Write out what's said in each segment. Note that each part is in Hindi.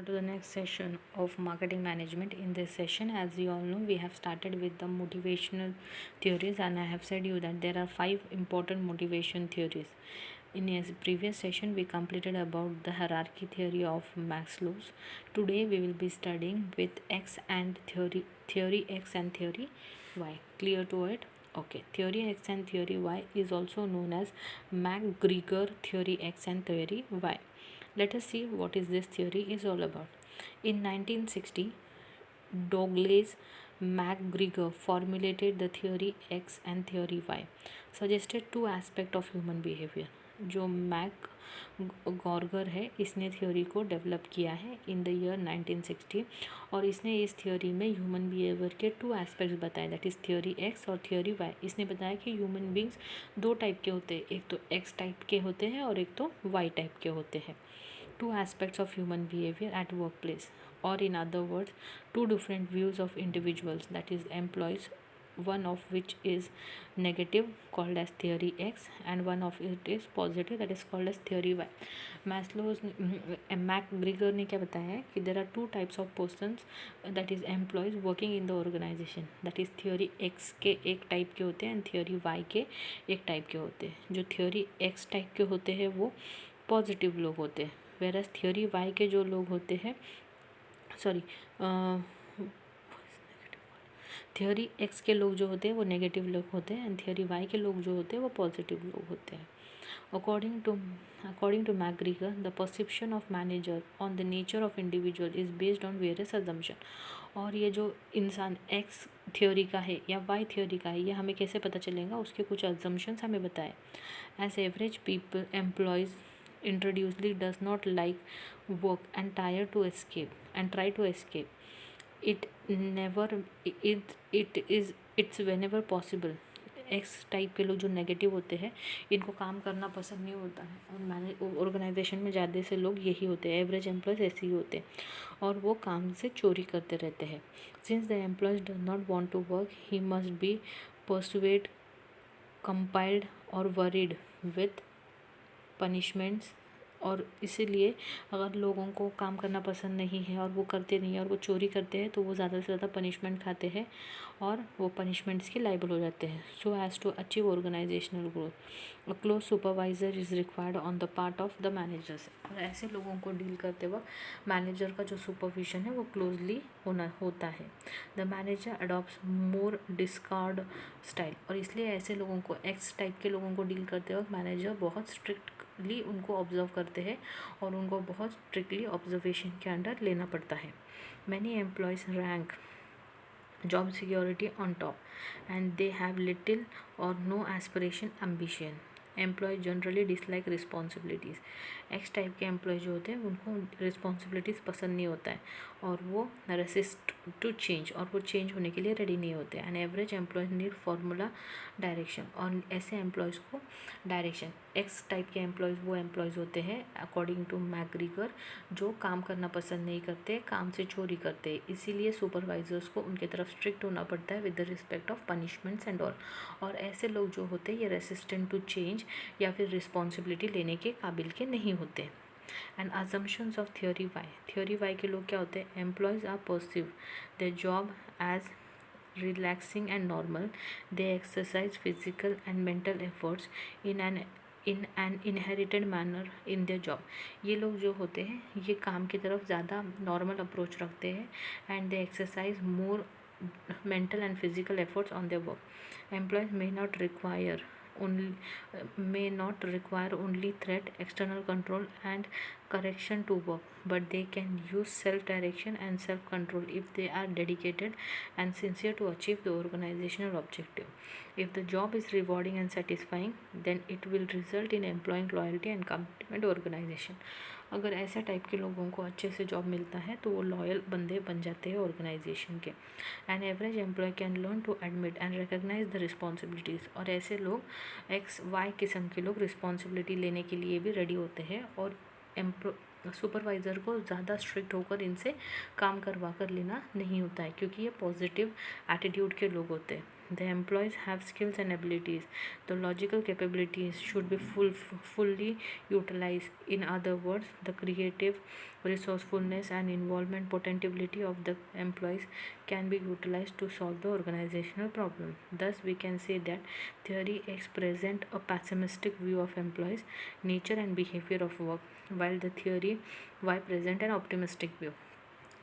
on to the next session of marketing management. In this session, as you all know, we have started with the motivational theories, and I have said you that there are 5 important motivation theories. In a previous session, we completed about the hierarchy theory of Maslow's. Today, we will be studying with X and theory X and theory Y. Clear to it? Okay, theory X and theory Y is also known as MacGregor theory X and theory Y. Let us see what is this theory is all about. In 1960, Douglas MacGregor formulated the theory X and theory Y, suggested two aspects of human behavior. जो मैकगॉर्गर है, इसने थ्योरी को डेवलप किया है इन द ईयर 1960 और इसने इस थ्योरी में ह्यूमन बिहेवियर के 2 एस्पेक्ट्स बताए, दैट इज़ थ्योरी एक्स और थ्योरी वाई. इसने बताया कि ह्यूमन बींग्स 2 टाइप के होते हैं, एक तो एक्स टाइप के होते हैं और एक तो वाई टाइप के होते हैं. 2 aspects of human behavior at workplace, or in other words, 2 different views of individuals, that is employees, one of which is negative called as theory X and one of it is positive that is called as theory Y. McGregor ने क्या बताया है कि there are 2 types of persons, that is employees working in the organization, that is theory X के एक टाइप के होते हैं एंड theory Y के एक टाइप के होते हैं. जो theory X टाइप के होते हैं वो पॉजिटिव लोग होते हैं, वेरस थ्योरी वाई के जो लोग होते हैं थ्योरी एक्स के लोग जो होते हैं वो नेगेटिव लोग होते हैं एंड थ्योरी वाई के लोग जो होते हैं वो पॉजिटिव लोग होते हैं. According to MacGregor, the perception of manager on the nature of individual is based on various assumption. और ये जो इंसान एक्स थ्योरी का है या वाई थ्योरी का है, ये हमें कैसे पता चलेगा, उसके कुछ assumptions हमें बताए. As average people, employees introducedly does not like work and try to escape it's whenever possible. X type के लोग जो नेगेटिव होते हैं इनको काम करना पसंद नहीं होता है और ऑर्गेनाइजेशन में ज़्यादा से लोग यही होते हैं, एवरेज एम्प्लॉयज़ ऐसे ही होते हैं और वो काम से चोरी करते रहते हैं. Since the employees does not want to work, he must be persuade, compelled और वरीड विथ पनिशमेंट्स. और इसीलिए अगर लोगों को काम करना पसंद नहीं है और वो करते नहीं है और वो चोरी करते हैं तो वो ज़्यादा से ज़्यादा पनिशमेंट खाते हैं और वो पनिशमेंट्स के लायबल हो जाते हैं. So as to achieve organisational growth, a close supervisor is required on the part of the managers. और ऐसे लोगों को डील करते वक्त मैनेजर का जो सुपरविजन है वो क्लोजली होता है. The manager adopts more discard style. और इसलिए ऐसे लोगों को, एक्स टाइप के लोगों को डील करते वक्त मैनेजर बहुत स्ट्रिक्टली उनको ऑब्जर्व करते हैं और उनको बहुत स्ट्रिक्टली ऑब्जर्वेशन के अंडर लेना पड़ता है. Many employees rank job security on top and they have little or no aspiration ambition. Employee generally dislike responsibilities. X type के एम्प्लॉय जो होते हैं उनको रिस्पॉन्सिबिलिटीज़ पसंद नहीं होता है और वो रेसिस्ट टू चेंज और वो चेंज होने के लिए रेडी नहीं होते. And average employees need formula direction. और ऐसे एम्प्लॉयज़ को डायरेक्शन. एक्स टाइप के एम्प्लॉयज़ वो एम्प्लॉयज़ होते हैं अकॉर्डिंग टू मैकग्रेगर जो काम करना पसंद नहीं करते, काम से चोरी करते. इसीलिए सुपरवाइजर्स को उनके तरफ स्ट्रिक्ट होना पड़ता है with the respect of punishments and all. और ऐसे लोग जो होते हैं ये रेसिस्टेंट टू चेंज या फिर रिस्पॉन्सिबिलिटी लेने के काबिल के नहीं होते. And assumptions of theory Y. Theory Y के लोग क्या होते हैं, employees are perceive their job as relaxing and normal. They exercise physical and mental efforts in an inherited manner in their job. ये लोग जो होते हैं ये काम की तरफ ज़्यादा नॉर्मल अप्रोच रखते हैं and they exercise more mental and physical efforts on their work. Employees may not require only threat, external control and correction to work, but they can use self-direction and self-control if they are dedicated and sincere to achieve the organizational objective. If the job is rewarding and satisfying, then it will result in employing loyalty and commitment to organization. अगर ऐसे टाइप के लोगों को अच्छे से जॉब मिलता है तो वो लॉयल बंदे बन जाते हैं ऑर्गेनाइजेशन के. An average employee can learn to admit and recognise the responsibilities. और ऐसे लोग एक्स वाई किस्म के लोग रिस्पॉन्सिबिलिटी लेने के लिए भी रेडी होते हैं और सुपरवाइज़र को ज़्यादा स्ट्रिक्ट होकर इनसे काम करवा कर लेना नहीं होता है क्योंकि ये पॉजिटिव एटीट्यूड के लोग होते हैं. The employees have skills and abilities. The logical capabilities should be fully utilized. In other words, the creative resourcefulness and involvement potentiality of the employees can be utilized to solve the organizational problem. Thus, we can say that theory X present a pessimistic view of employees, nature and behavior of work, while the theory Y present an optimistic view.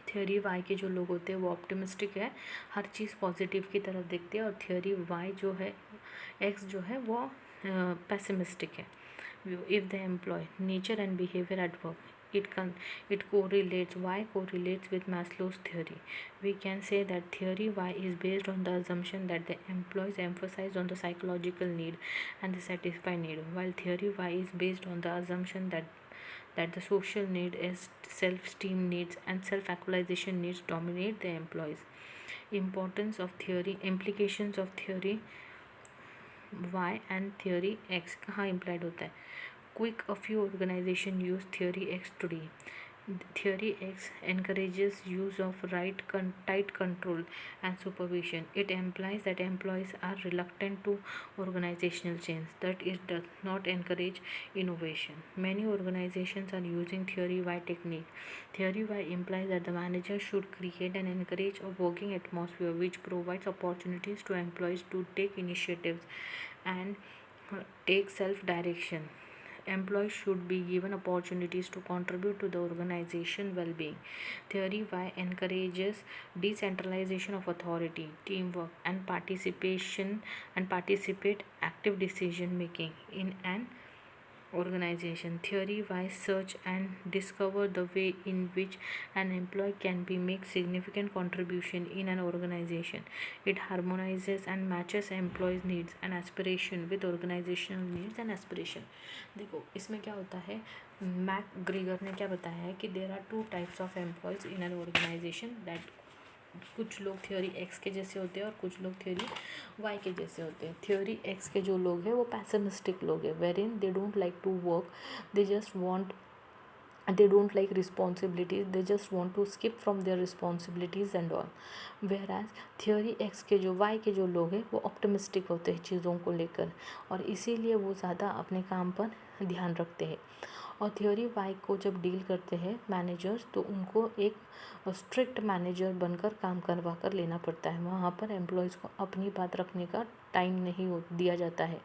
Theory Y के जो लोग होते हैं वो ऑप्टिमिस्टिक है, हर चीज़ पॉजिटिव की तरफ देखते हैं, और थ्योरी वाई जो है एक्स जो है वो पेसिमिस्टिक है. If the employee nature and behavior at work, it correlates. Why correlates with Maslow's theory? We can say that theory Y is based on the assumption that the employees emphasize on the psychological need and the satisfy need, while theory Y is based on the assumption that the social need is self-esteem needs and self-actualization needs dominate the employees. Importance of theory, implications of theory Y and theory X कहाँ implied होता है? Quick, a few organization use theory X today. Theory X encourages use of tight control and supervision. It implies that employees are reluctant to organizational change, that it does not encourage innovation. Many organizations are using theory Y technique. Theory Y implies that the manager should create and encourage a working atmosphere which provides opportunities to employees to take initiatives and take self-direction. Employees should be given opportunities to contribute to the organization well-being. Theory Y encourages decentralization of authority, teamwork, and participate active decision making in an organization. Theory Y search and discover the way in which an employee can make significant contribution in an organization. It harmonizes and matches employees needs and aspiration with organizational needs and aspiration. देखो इसमें क्या होता है, मैकग्रीगर ने क्या बताया है कि there are 2 types of employees in an organisation. दैट कुछ लोग थ्योरी एक्स के जैसे होते हैं और कुछ लोग थ्योरी वाई के जैसे होते हैं. थ्योरी एक्स के जो लोग हैं वो पैसिमिस्टिक लोग हैं, where in they don't like to work, they don't like responsibilities, they just want to skip from their responsibilities and all. Whereas theory X के जो Y के जो लोग हैं वो ऑप्टिमिस्टिक होते हैं चीज़ों को लेकर, और इसीलिए वो ज़्यादा अपने काम पर ध्यान रखते हैं. और थ्योरी वाई को जब डील करते हैं मैनेजर्स, तो उनको एक स्ट्रिक्ट मैनेजर बनकर काम करवा कर लेना पड़ता है. वहाँ पर एम्प्लॉयज़ को अपनी बात रखने का टाइम नहीं दिया जाता है.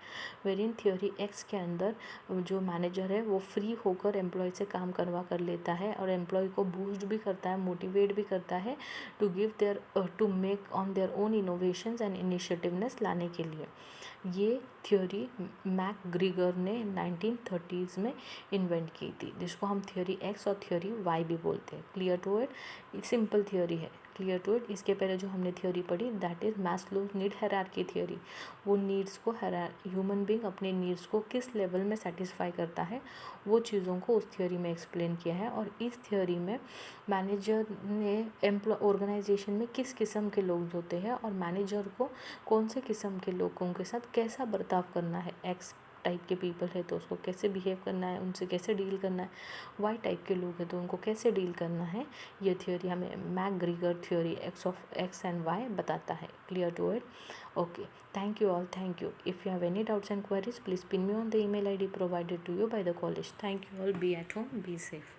वेर इन थ्योरी एक्स के अंदर जो मैनेजर है वो फ्री होकर एम्प्लॉय से काम करवा कर लेता है और एम्प्लॉय को बूस्ट भी करता है, मोटिवेट भी करता है to make on their own innovations and initiativeness लाने के लिए. ये थ्योरी मैकग्रीगर ने 1930s में इन्वेंट की थी, जिसको हम थ्योरी एक्स और थ्योरी वाई भी बोलते हैं. Clear to it? Simple theory है. Clear to it? इसके पहले जो हमने थ्योरी पढ़ी that is Maslow's need hierarchy theory. वो नीड्स को ह्यूमन बीइंग अपने नीड्स को किस लेवल में सेटिस्फाई करता है वो चीज़ों को उस थ्योरी में एक्सप्लेन किया है. और इस थ्योरी में मैनेजर ने ऑर्गेनाइजेशन में किस किस्म के लोग होते हैं और मैनेजर को कौन से किस्म के लोगों के साथ कैसा बर्ताव करना है. एक्स टाइप के पीपल है तो उसको कैसे बिहेव करना है, उनसे कैसे डील करना है. वाई टाइप के लोग हैं तो उनको कैसे डील करना है. ये थ्योरी हमें McGregor theory X and Y बताता है. Clear to it? Okay, thank you all. Thank you. If you have any doubts and queries, please pin me on the email ID provided to you by the college. Thank you all. Be at home, be safe.